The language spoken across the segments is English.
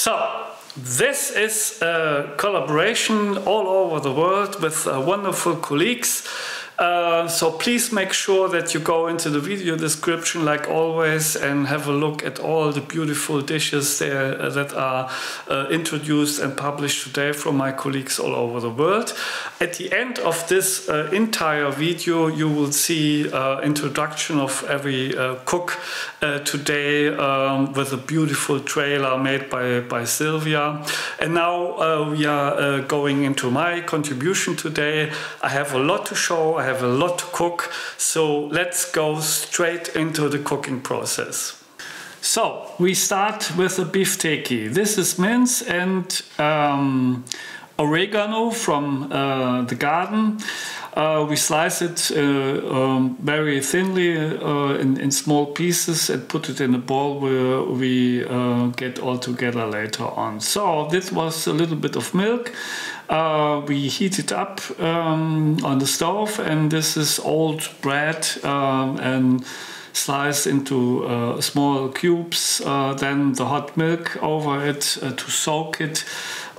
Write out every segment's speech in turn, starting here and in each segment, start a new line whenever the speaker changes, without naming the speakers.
So this is a collaboration all over the world with wonderful colleagues. So please make sure that you go into the video description like always and have a look at all the beautiful dishes there that are introduced and published today from my colleagues all over the world. At the end of this entire video you will see introduction of every cook today with a beautiful trailer made by Sylvia. And now we are going into my contribution today. I have a lot to show. I have a lot to cook, so let's go straight into the cooking process. So we start with a beefsteak. This is mince and oregano from the garden. We slice it very thinly in small pieces and put it in a bowl where we get all together later on. So this was a little bit of milk. We heat it up on the stove, and this is old bread and sliced into small cubes. Then the hot milk over it to soak it.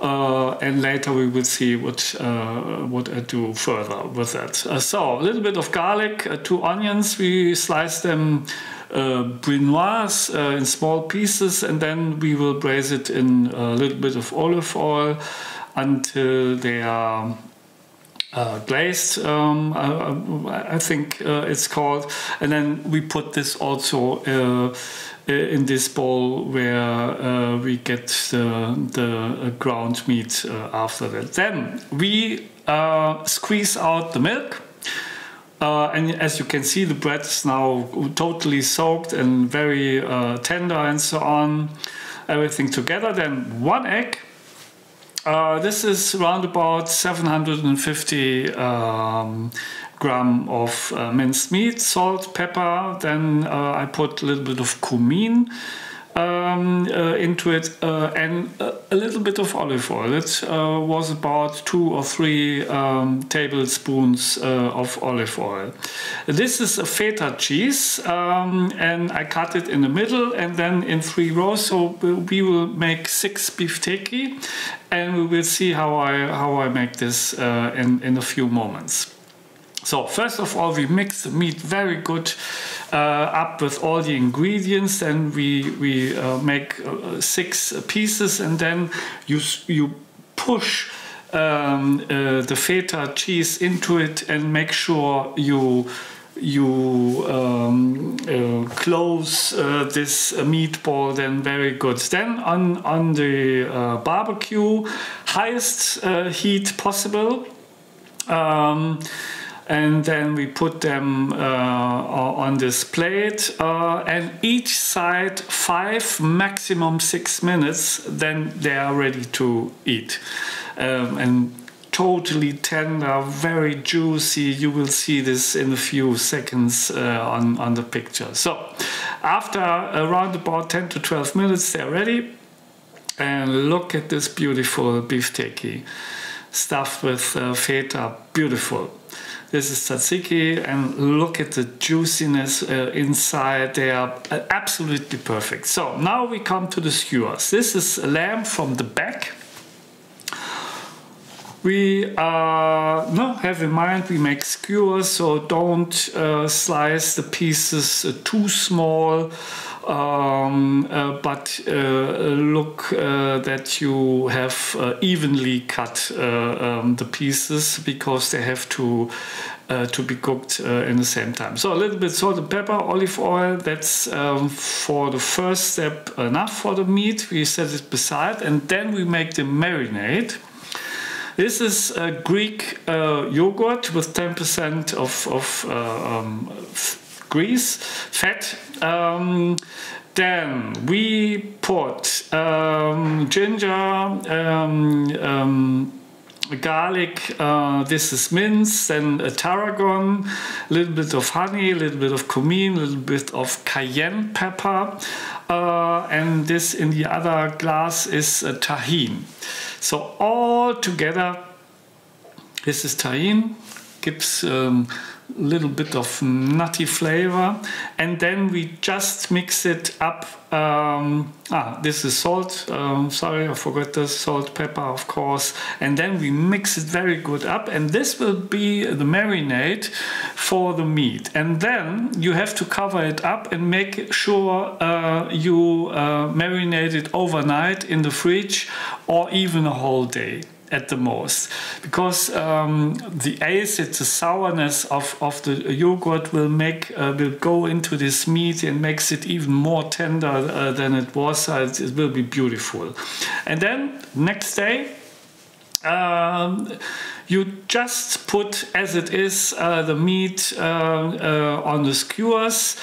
And later we will see what I do further with that. So a little bit of garlic, 2 onions, we slice them brunoise in small pieces, and then we will braise it in a little bit of olive oil until they are glazed, I think it's called. And then we put this also in this bowl where we get the ground meat after that. Then we squeeze out the milk. And as you can see, the bread is now totally soaked and very tender and so on. Everything together. Then 1 egg. This is around about 750 gram of minced meat, salt, pepper. Then I put a little bit of cumin into it and a little bit of olive oil. It was about 2 or 3 tablespoons of olive oil. This is a feta cheese and I cut it in the middle and then in 3 rows. So we will make 6 beefsteak and we will see how I make this in a few moments. So first of all, we mix the meat very good up with all the ingredients, and we make 6 pieces, and then you push the feta cheese into it and make sure you close this meatball then very good. Then on the barbecue, highest heat possible. And then we put them on this plate and each side 5, maximum 6 minutes, then they are ready to eat. And totally tender, very juicy. You will see this in a few seconds on the picture. So after around about 10 to 12 minutes, they're ready. And look at this beautiful beefsteak stuffed with feta, beautiful. This is tzatziki, and look at the juiciness inside. They are absolutely perfect. So now we come to the skewers. This is lamb from the back. We have in mind we make skewers, so don't slice the pieces too small. But look that you have evenly cut the pieces, because they have to be cooked in the same time. So a little bit salt and pepper, olive oil, that's for the first step enough for the meat. We set it beside, and then we make the marinade. This is Greek yogurt with 10% of grease, fat. Then we put ginger, garlic, this is mince, then tarragon, a little bit of honey, a little bit of cumin, a little bit of cayenne pepper, and this in the other glass is tahine. So all together, this is tahine, gives little bit of nutty flavor, and then we just mix it up. This is salt, sorry, I forgot the salt, pepper, of course, and then we mix it very good up, and this will be the marinade for the meat. And then you have to cover it up and make sure you marinate it overnight in the fridge, or even a whole day at the most, because the acid, the sourness of the yogurt will go into this meat and makes it even more tender than it was. It will be beautiful. And then next day you just put as it is the meat on the skewers,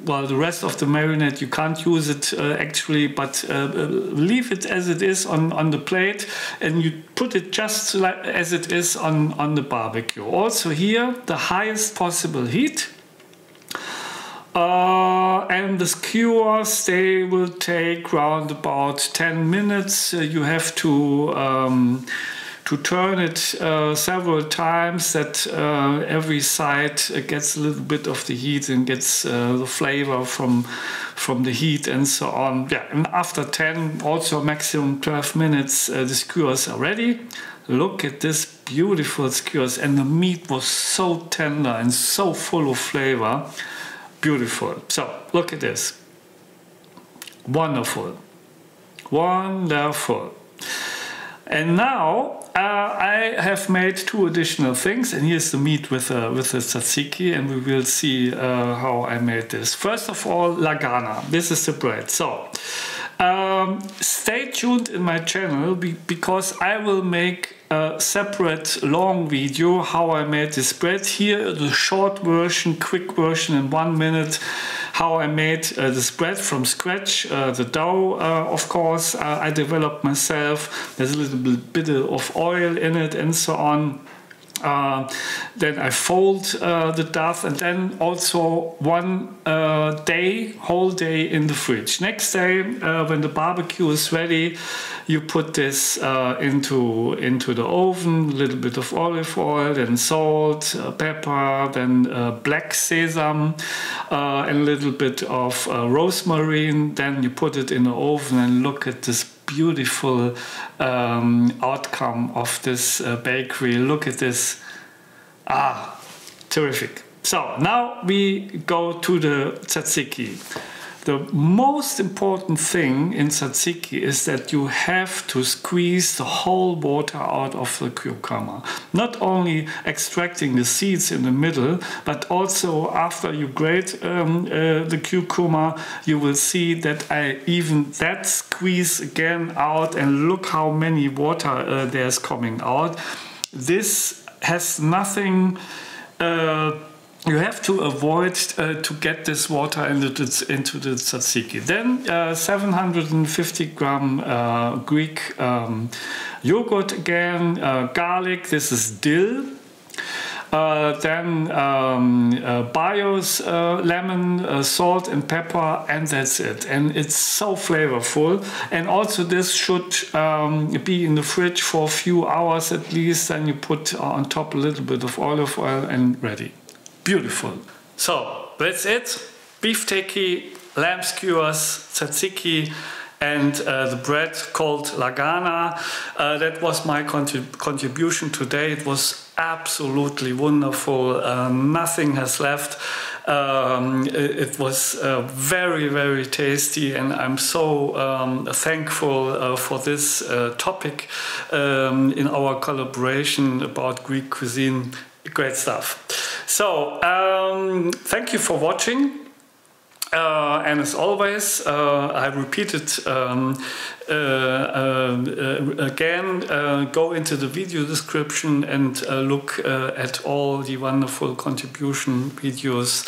well, the rest of the marinade you can't use it actually, but leave it as it is on the plate, and you put it just like as it is on the barbecue. Also here, the highest possible heat. And the skewers, they will take around about 10 minutes. You have to turn it several times, that every side gets a little bit of the heat and gets the flavor from the heat and so on. Yeah, and after 10, also maximum 12 minutes, the skewers are ready. Look at this beautiful skewers, and the meat was so tender and so full of flavor. Beautiful. So look at this. Wonderful. Wonderful. And now I have made two additional things, and here's the meat with the tzatziki, and we will see how I made this. First of all, Lasagna. This is the bread. So stay tuned in my channel, because I will make a separate long video how I made this bread. Here the short version, quick version in 1 minute, how I made this bread from scratch. The dough, of course, I developed myself. There's a little bit of oil in it and so on. Then I fold the dough, and then also one whole day in the fridge. Next day, when the barbecue is ready, you put this into the oven, a little bit of olive oil, then salt, pepper, then black sesame, and a little bit of rosemary. Then you put it in the oven, and look at this beautiful outcome of this bakery. Look at this. Terrific. So now we go to the tzatziki. The most important thing in tzatziki is that you have to squeeze the whole water out of the cucumber. Not only extracting the seeds in the middle, but also after you grate the cucumber, you will see that I even squeeze again out, and look how many water there's coming out. This has nothing. You have to avoid to get this water into the tzatziki. Then 750 gram Greek yogurt again, garlic, this is dill. Then bios, lemon, salt and pepper, and that's it. And it's so flavorful. And also this should be in the fridge for a few hours at least. Then you put on top a little bit of olive oil, and ready. Beautiful. So that's it. Beef-teki, lamb skewers, tzatziki, and the bread called Lasagna. That was my contribution today. It was absolutely wonderful. Nothing has left. It was very, very tasty, and I'm so thankful for this topic in our collaboration about Greek cuisine. Great stuff. So thank you for watching. And as always, I repeat it again, go into the video description and look at all the wonderful contribution videos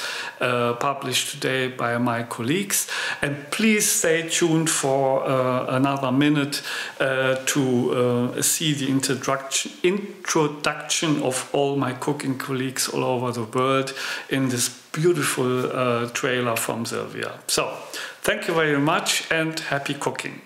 published today by my colleagues. And please stay tuned for another minute to see the introduction of all my cooking colleagues all over the world in this beautiful trailer from Sylvia. So, thank you very much and happy cooking.